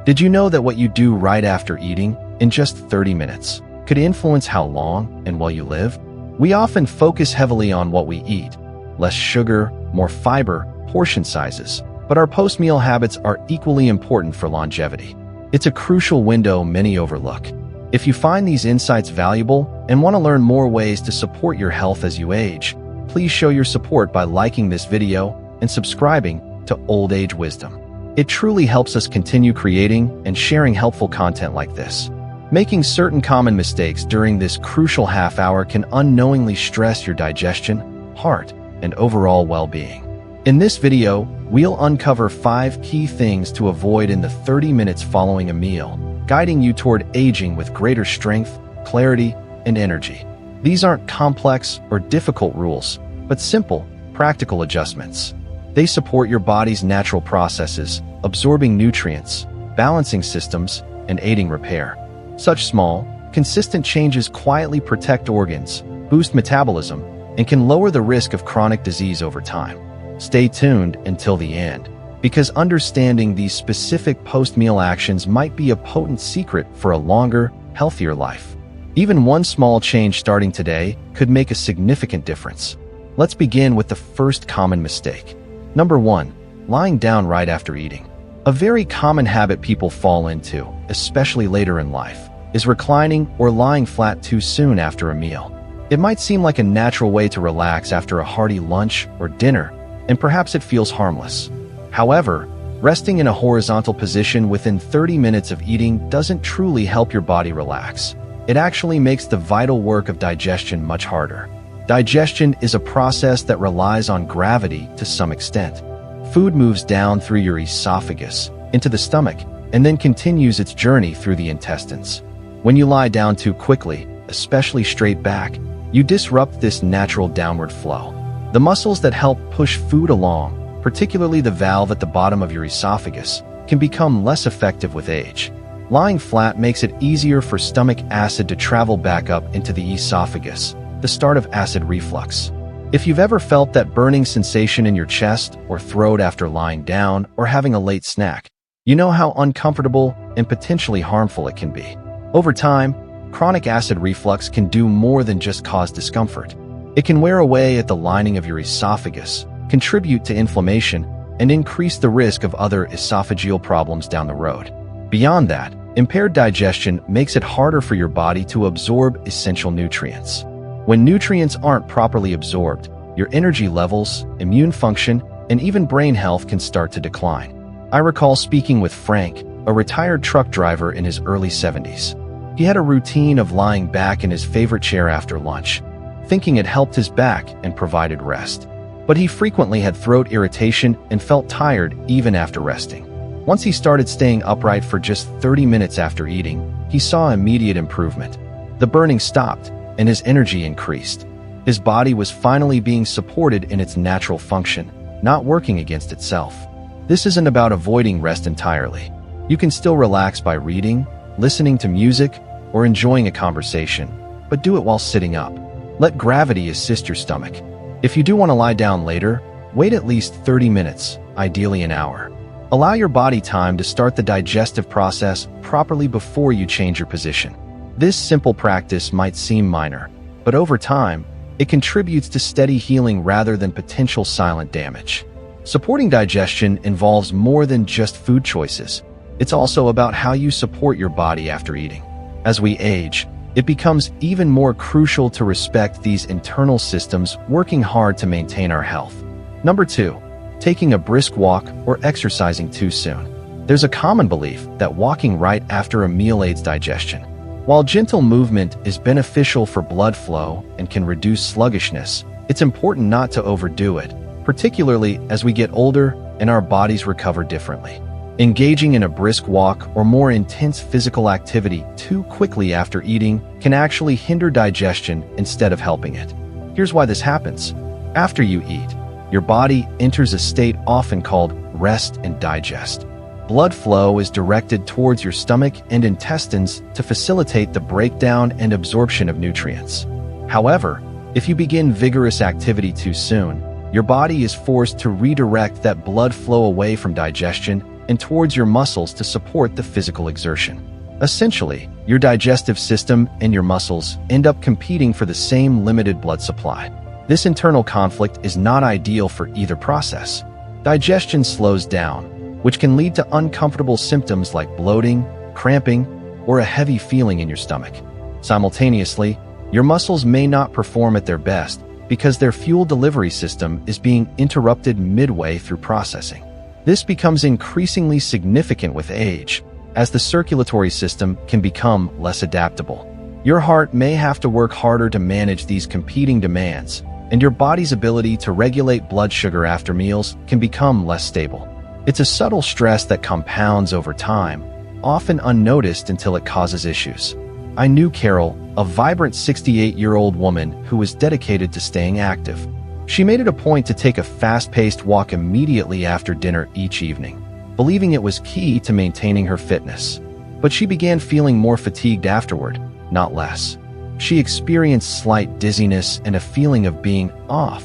Did you know that what you do right after eating, in just 30 minutes, could influence how long and well you live? We often focus heavily on what we eat, less sugar, more fiber, portion sizes, but our post-meal habits are equally important for longevity. It's a crucial window many overlook. If you find these insights valuable and want to learn more ways to support your health as you age, please show your support by liking this video and subscribing to Old Age Wisdom. It truly helps us continue creating and sharing helpful content like this. Making certain common mistakes during this crucial half hour can unknowingly stress your digestion, heart, and overall well-being. In this video, we'll uncover 5 key things to avoid in the 30 minutes following a meal, guiding you toward aging with greater strength, clarity, and energy. These aren't complex or difficult rules, but simple, practical adjustments. They support your body's natural processes, absorbing nutrients, balancing systems, and aiding repair. Such small, consistent changes quietly protect organs, boost metabolism, and can lower the risk of chronic disease over time. Stay tuned until the end, because understanding these specific post-meal actions might be a potent secret for a longer, healthier life. Even one small change starting today could make a significant difference. Let's begin with the first common mistake. Number 1, lying down right after eating. A very common habit people fall into, especially later in life, is reclining or lying flat too soon after a meal. It might seem like a natural way to relax after a hearty lunch or dinner, and perhaps it feels harmless. However, resting in a horizontal position within 30 minutes of eating doesn't truly help your body relax. It actually makes the vital work of digestion much harder. Digestion is a process that relies on gravity to some extent. Food moves down through your esophagus, into the stomach, and then continues its journey through the intestines. When you lie down too quickly, especially straight back, you disrupt this natural downward flow. The muscles that help push food along, particularly the valve at the bottom of your esophagus, can become less effective with age. Lying flat makes it easier for stomach acid to travel back up into the esophagus, the start of acid reflux. If you've ever felt that burning sensation in your chest or throat after lying down or having a late snack, you know how uncomfortable and potentially harmful it can be. Over time, chronic acid reflux can do more than just cause discomfort. It can wear away at the lining of your esophagus, contribute to inflammation, and increase the risk of other esophageal problems down the road. Beyond that, impaired digestion makes it harder for your body to absorb essential nutrients. When nutrients aren't properly absorbed, your energy levels, immune function, and even brain health can start to decline. I recall speaking with Frank, a retired truck driver in his early 70s. He had a routine of lying back in his favorite chair after lunch, thinking it helped his back and provided rest. But he frequently had throat irritation and felt tired even after resting. Once he started staying upright for just 30 minutes after eating, he saw immediate improvement. The burning stopped, and his energy increased. His body was finally being supported in its natural function, not working against itself. This isn't about avoiding rest entirely. You can still relax by reading, listening to music, or enjoying a conversation, but do it while sitting up. Let gravity assist your stomach. If you do want to lie down later, wait at least 30 minutes, ideally an hour. Allow your body time to start the digestive process properly before you change your position. This simple practice might seem minor, but over time, it contributes to steady healing rather than potential silent damage. Supporting digestion involves more than just food choices. It's also about how you support your body after eating. As we age, it becomes even more crucial to respect these internal systems working hard to maintain our health. Number 2, taking a brisk walk or exercising too soon. There's a common belief that walking right after a meal aids digestion. While gentle movement is beneficial for blood flow and can reduce sluggishness, it's important not to overdo it, particularly as we get older and our bodies recover differently. Engaging in a brisk walk or more intense physical activity too quickly after eating can actually hinder digestion instead of helping it. Here's why this happens. After you eat, your body enters a state often called rest and digest. Blood flow is directed towards your stomach and intestines to facilitate the breakdown and absorption of nutrients. However, if you begin vigorous activity too soon, your body is forced to redirect that blood flow away from digestion and towards your muscles to support the physical exertion. Essentially, your digestive system and your muscles end up competing for the same limited blood supply. This internal conflict is not ideal for either process. Digestion slows down, which can lead to uncomfortable symptoms like bloating, cramping, or a heavy feeling in your stomach. Simultaneously, your muscles may not perform at their best because their fuel delivery system is being interrupted midway through processing. This becomes increasingly significant with age, as the circulatory system can become less adaptable. Your heart may have to work harder to manage these competing demands, and your body's ability to regulate blood sugar after meals can become less stable. It's a subtle stress that compounds over time, often unnoticed until it causes issues. I knew Carol, a vibrant 68-year-old woman who was dedicated to staying active. She made it a point to take a fast-paced walk immediately after dinner each evening, believing it was key to maintaining her fitness. But she began feeling more fatigued afterward, not less. She experienced slight dizziness and a feeling of being off,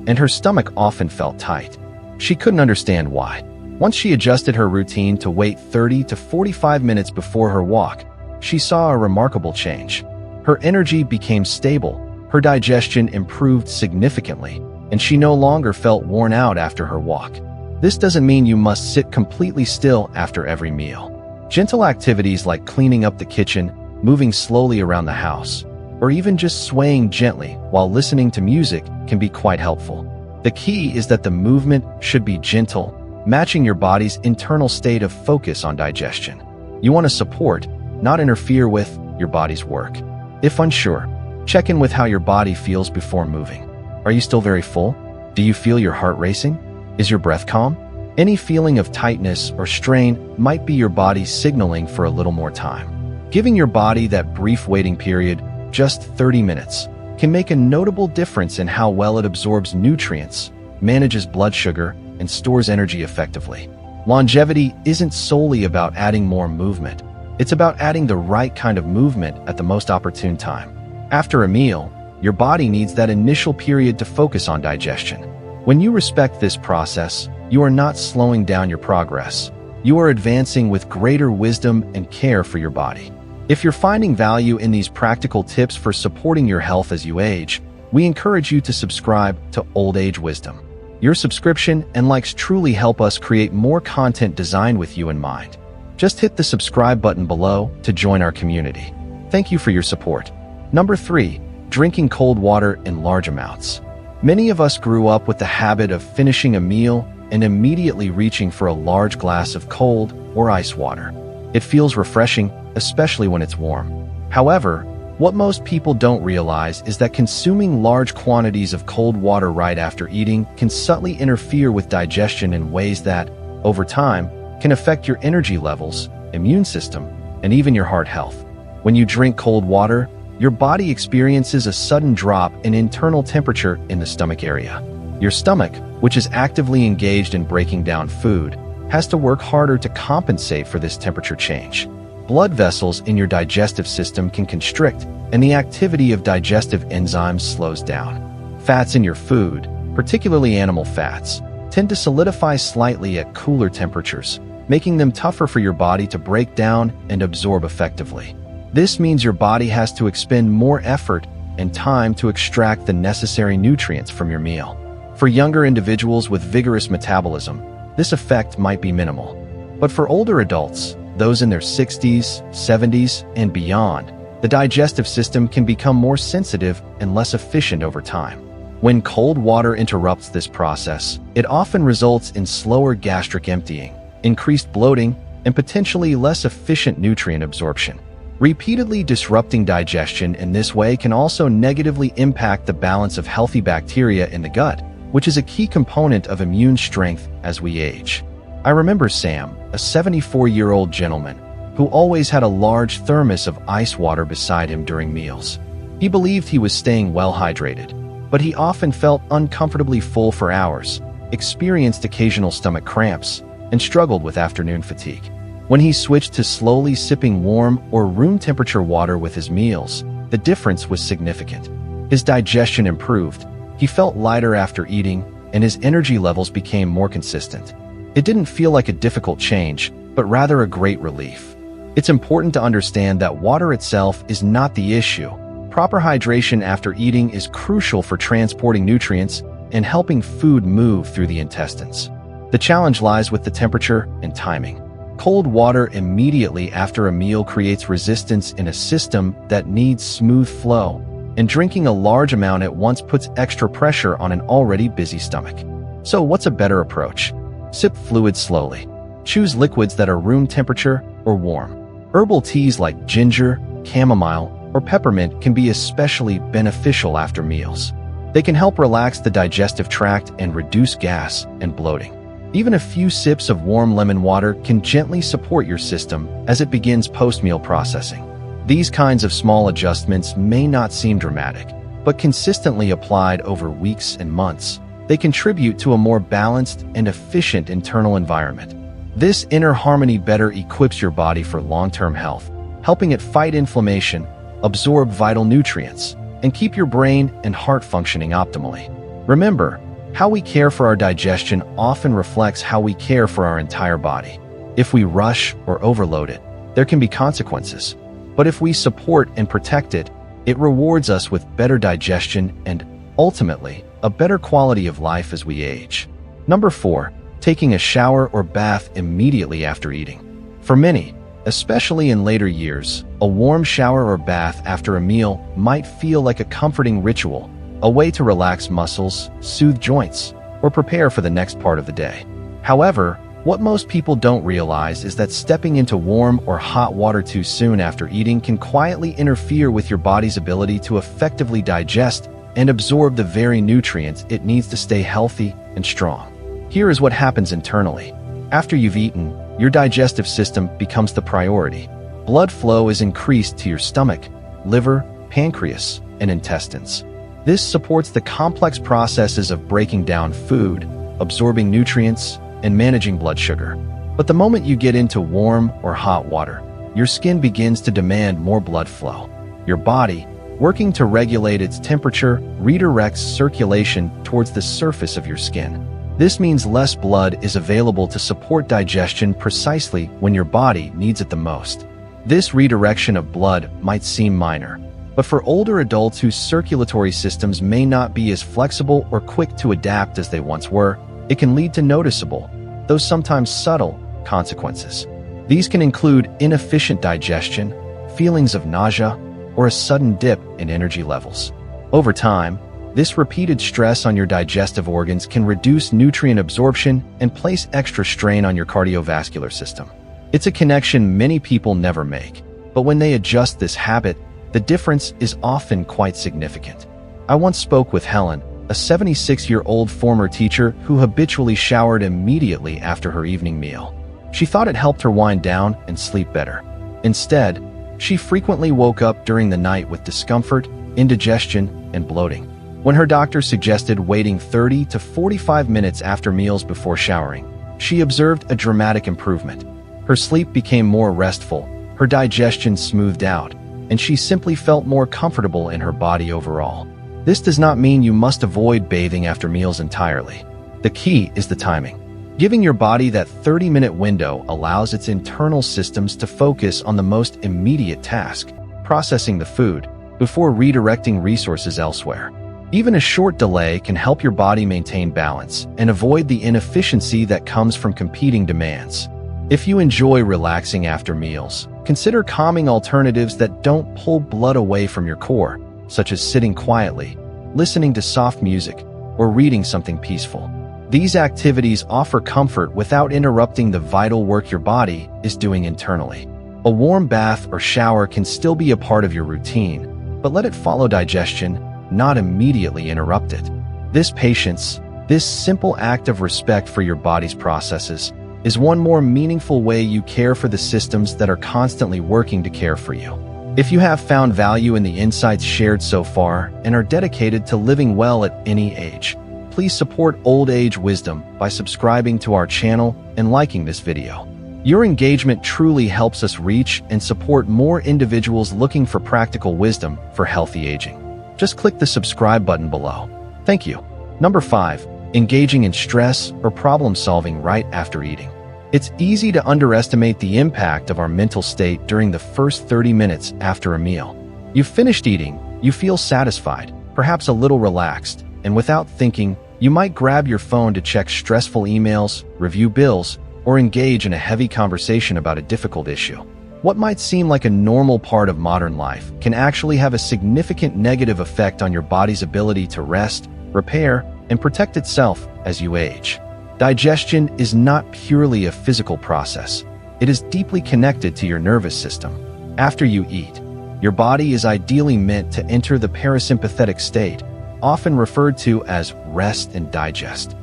and her stomach often felt tight. She couldn't understand why. Once she adjusted her routine to wait 30 to 45 minutes before her walk, she saw a remarkable change. Her energy became stable, her digestion improved significantly, and she no longer felt worn out after her walk. This doesn't mean you must sit completely still after every meal. Gentle activities like cleaning up the kitchen, moving slowly around the house, or even just swaying gently while listening to music can be quite helpful. The key is that the movement should be gentle, matching your body's internal state of focus on digestion. You want to support, not interfere with, your body's work. If unsure, check in with how your body feels before moving. Are you still very full? Do you feel your heart racing? Is your breath calm? Any feeling of tightness or strain might be your body signaling for a little more time. Giving your body that brief waiting period, just 30 minutes, can make a notable difference in how well it absorbs nutrients, manages blood sugar, and stores energy effectively. Longevity isn't solely about adding more movement. It's about adding the right kind of movement at the most opportune time. After a meal, your body needs that initial period to focus on digestion. When you respect this process, you are not slowing down your progress. You are advancing with greater wisdom and care for your body. If you're finding value in these practical tips for supporting your health as you age, we encourage you to subscribe to Old Age Wisdom. Your subscription and likes truly help us create more content designed with you in mind. Just hit the subscribe button below to join our community. Thank you for your support. Number 3, drinking cold water in large amounts. Many of us grew up with the habit of finishing a meal and immediately reaching for a large glass of cold or ice water. It feels refreshing, especially when it's warm. However, what most people don't realize is that consuming large quantities of cold water right after eating can subtly interfere with digestion in ways that, over time, can affect your energy levels, immune system, and even your heart health. When you drink cold water, your body experiences a sudden drop in internal temperature in the stomach area. Your stomach, which is actively engaged in breaking down food, has to work harder to compensate for this temperature change. Blood vessels in your digestive system can constrict, and the activity of digestive enzymes slows down. Fats in your food, particularly animal fats, tend to solidify slightly at cooler temperatures, making them tougher for your body to break down and absorb effectively. This means your body has to expend more effort and time to extract the necessary nutrients from your meal. For younger individuals with vigorous metabolism, this effect might be minimal. But for older adults, those in their 60s, 70s, and beyond, the digestive system can become more sensitive and less efficient over time. When cold water interrupts this process, it often results in slower gastric emptying, increased bloating, and potentially less efficient nutrient absorption. Repeatedly disrupting digestion in this way can also negatively impact the balance of healthy bacteria in the gut, which is a key component of immune strength as we age. I remember Sam, a 74-year-old gentleman, who always had a large thermos of ice water beside him during meals. He believed he was staying well hydrated, but he often felt uncomfortably full for hours, experienced occasional stomach cramps, and struggled with afternoon fatigue. When he switched to slowly sipping warm or room temperature water with his meals, the difference was significant. His digestion improved, he felt lighter after eating, and his energy levels became more consistent. It didn't feel like a difficult change, but rather a great relief. It's important to understand that water itself is not the issue. Proper hydration after eating is crucial for transporting nutrients and helping food move through the intestines. The challenge lies with the temperature and timing. Cold water immediately after a meal creates resistance in a system that needs smooth flow, and drinking a large amount at once puts extra pressure on an already busy stomach. So what's a better approach? Sip fluid slowly. Choose liquids that are room temperature or warm. Herbal teas like ginger, chamomile, or peppermint can be especially beneficial after meals. They can help relax the digestive tract and reduce gas and bloating. Even a few sips of warm lemon water can gently support your system as it begins post-meal processing. These kinds of small adjustments may not seem dramatic, but consistently applied over weeks and months, they contribute to a more balanced and efficient internal environment. This inner harmony better equips your body for long-term health, helping it fight inflammation, absorb vital nutrients, and keep your brain and heart functioning optimally. Remember, how we care for our digestion often reflects how we care for our entire body. If we rush or overload it, there can be consequences. But if we support and protect it, it rewards us with better digestion and, ultimately, a better quality of life as we age. Number 4, taking a shower or bath immediately after eating. For many, especially in later years, a warm shower or bath after a meal might feel like a comforting ritual, a way to relax muscles, soothe joints, or prepare for the next part of the day. However, what most people don't realize is that stepping into warm or hot water too soon after eating can quietly interfere with your body's ability to effectively digest and absorb the very nutrients it needs to stay healthy and strong. Here is what happens internally. After you've eaten, your digestive system becomes the priority. Blood flow is increased to your stomach, liver, pancreas, and intestines. This supports the complex processes of breaking down food, absorbing nutrients, and managing blood sugar. But the moment you get into warm or hot water, your skin begins to demand more blood flow. Your body, working to regulate its temperature, redirects circulation towards the surface of your skin. This means less blood is available to support digestion precisely when your body needs it the most. This redirection of blood might seem minor, but for older adults whose circulatory systems may not be as flexible or quick to adapt as they once were, it can lead to noticeable, though sometimes subtle, consequences. These can include inefficient digestion, feelings of nausea, or a sudden dip in energy levels. Over time, this repeated stress on your digestive organs can reduce nutrient absorption and place extra strain on your cardiovascular system. It's a connection many people never make, but when they adjust this habit, the difference is often quite significant. I once spoke with Helen, a 76-year-old former teacher who habitually showered immediately after her evening meal. She thought it helped her wind down and sleep better. Instead, she frequently woke up during the night with discomfort, indigestion, and bloating. When her doctor suggested waiting 30 to 45 minutes after meals before showering, she observed a dramatic improvement. Her sleep became more restful, her digestion smoothed out, and she simply felt more comfortable in her body overall. This does not mean you must avoid bathing after meals entirely. The key is the timing. Giving your body that 30-minute window allows its internal systems to focus on the most immediate task, processing the food, before redirecting resources elsewhere. Even a short delay can help your body maintain balance and avoid the inefficiency that comes from competing demands. If you enjoy relaxing after meals, consider calming alternatives that don't pull blood away from your core, such as sitting quietly, listening to soft music, or reading something peaceful. These activities offer comfort without interrupting the vital work your body is doing internally. A warm bath or shower can still be a part of your routine, but let it follow digestion, not immediately interrupt it. This patience, this simple act of respect for your body's processes, is one more meaningful way you care for the systems that are constantly working to care for you. If you have found value in the insights shared so far and are dedicated to living well at any age, please support Old Age Wisdom by subscribing to our channel and liking this video. Your engagement truly helps us reach and support more individuals looking for practical wisdom for healthy aging. Just click the subscribe button below. Thank you. Number 5. engaging in stress, or problem solving right after eating. It's easy to underestimate the impact of our mental state during the first 30 minutes after a meal. You've finished eating, you feel satisfied, perhaps a little relaxed, and without thinking, you might grab your phone to check stressful emails, review bills, or engage in a heavy conversation about a difficult issue. What might seem like a normal part of modern life can actually have a significant negative effect on your body's ability to rest, repair, and protect itself as you age. Digestion is not purely a physical process. It is deeply connected to your nervous system. After you eat, your body is ideally meant to enter the parasympathetic state, often referred to as rest and digest.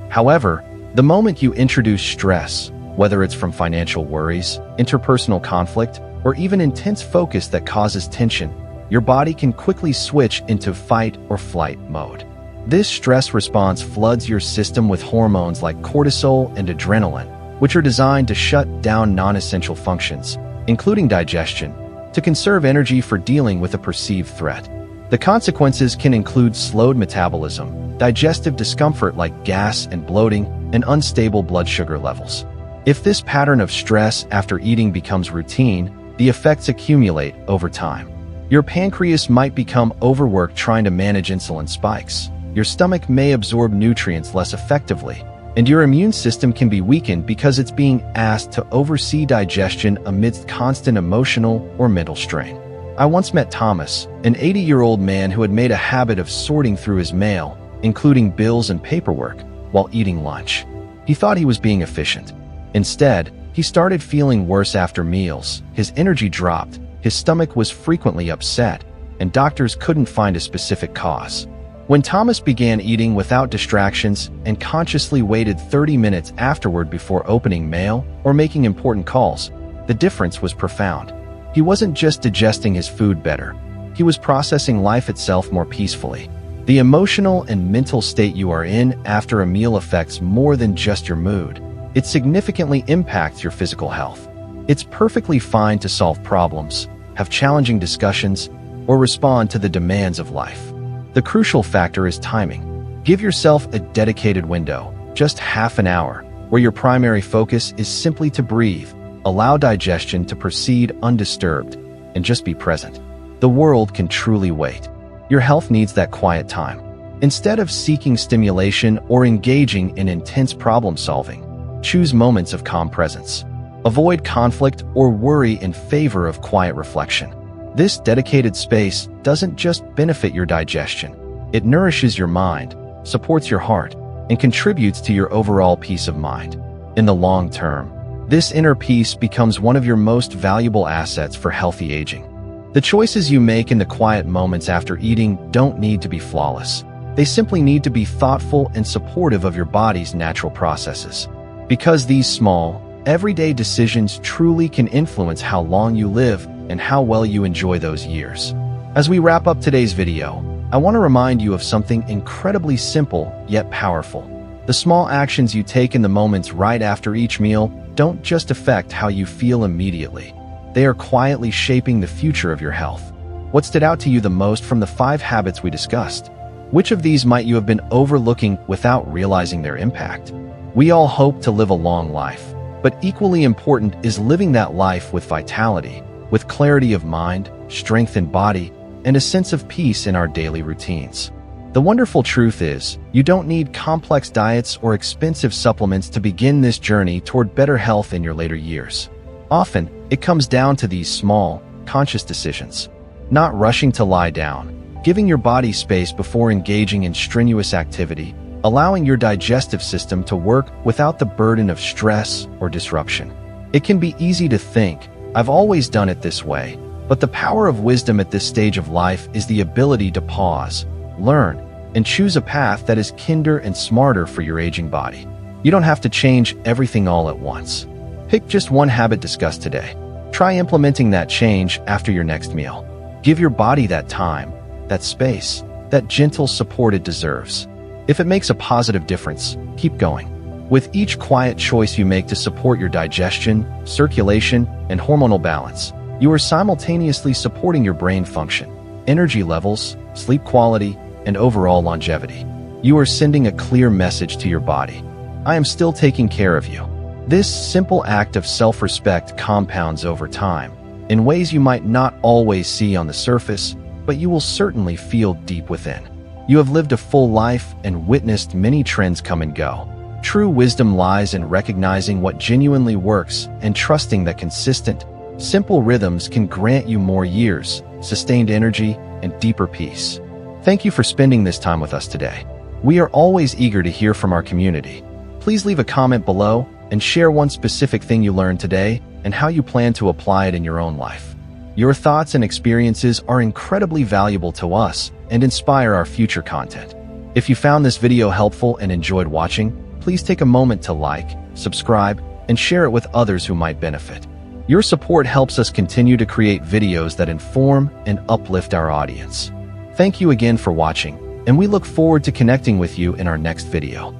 However, the moment you introduce stress, whether it's from financial worries, interpersonal conflict, or even intense focus that causes tension, your body can quickly switch into fight or flight mode. This stress response floods your system with hormones like cortisol and adrenaline, which are designed to shut down non-essential functions, including digestion, to conserve energy for dealing with a perceived threat. The consequences can include slowed metabolism, digestive discomfort like gas and bloating, and unstable blood sugar levels. If this pattern of stress after eating becomes routine, the effects accumulate over time. Your pancreas might become overworked trying to manage insulin spikes. Your stomach may absorb nutrients less effectively, and your immune system can be weakened because it's being asked to oversee digestion amidst constant emotional or mental strain. I once met Thomas, an 80-year-old man who had made a habit of sorting through his mail, including bills and paperwork, while eating lunch. He thought he was being efficient. Instead, he started feeling worse after meals, his energy dropped, his stomach was frequently upset, and doctors couldn't find a specific cause. When Thomas began eating without distractions and consciously waited 30 minutes afterward before opening mail or making important calls, the difference was profound. He wasn't just digesting his food better, he was processing life itself more peacefully. The emotional and mental state you are in after a meal affects more than just your mood. It significantly impacts your physical health. It's perfectly fine to solve problems, have challenging discussions, or respond to the demands of life. The crucial factor is timing. Give yourself a dedicated window, just half an hour, where your primary focus is simply to breathe, allow digestion to proceed undisturbed, and just be present. The world can truly wait. Your health needs that quiet time. Instead of seeking stimulation or engaging in intense problem solving, choose moments of calm presence. Avoid conflict or worry in favor of quiet reflection. This dedicated space doesn't just benefit your digestion. It nourishes your mind, supports your heart, and contributes to your overall peace of mind. In the long term, this inner peace becomes one of your most valuable assets for healthy aging. The choices you make in the quiet moments after eating don't need to be flawless. They simply need to be thoughtful and supportive of your body's natural processes. Because these small, everyday decisions truly can influence how long you live and how well you enjoy those years. As we wrap up today's video, I want to remind you of something incredibly simple yet powerful. The small actions you take in the moments right after each meal don't just affect how you feel immediately. They are quietly shaping the future of your health. What stood out to you the most from the 5 habits we discussed? Which of these might you have been overlooking without realizing their impact? We all hope to live a long life, but equally important is living that life with vitality, with clarity of mind, strength in body, and a sense of peace in our daily routines. The wonderful truth is, you don't need complex diets or expensive supplements to begin this journey toward better health in your later years. Often, it comes down to these small, conscious decisions. Not rushing to lie down, giving your body space before engaging in strenuous activity, allowing your digestive system to work without the burden of stress or disruption. It can be easy to think, I've always done it this way, but the power of wisdom at this stage of life is the ability to pause, learn, and choose a path that is kinder and smarter for your aging body. You don't have to change everything all at once. Pick just one habit discussed today. Try implementing that change after your next meal. Give your body that time, that space, that gentle support it deserves. If it makes a positive difference, keep going. With each quiet choice you make to support your digestion, circulation, and hormonal balance, you are simultaneously supporting your brain function, energy levels, sleep quality, and overall longevity. You are sending a clear message to your body. I am still taking care of you. This simple act of self-respect compounds over time, in ways you might not always see on the surface, but you will certainly feel deep within. You have lived a full life and witnessed many trends come and go. True wisdom lies in recognizing what genuinely works and trusting that consistent, simple rhythms can grant you more years, sustained energy, and deeper peace. Thank you for spending this time with us today. We are always eager to hear from our community. Please leave a comment below and share one specific thing you learned today and how you plan to apply it in your own life. Your thoughts and experiences are incredibly valuable to us and inspire our future content. If you found this video helpful and enjoyed watching, please take a moment to like, subscribe, and share it with others who might benefit. Your support helps us continue to create videos that inform and uplift our audience. Thank you again for watching, and we look forward to connecting with you in our next video.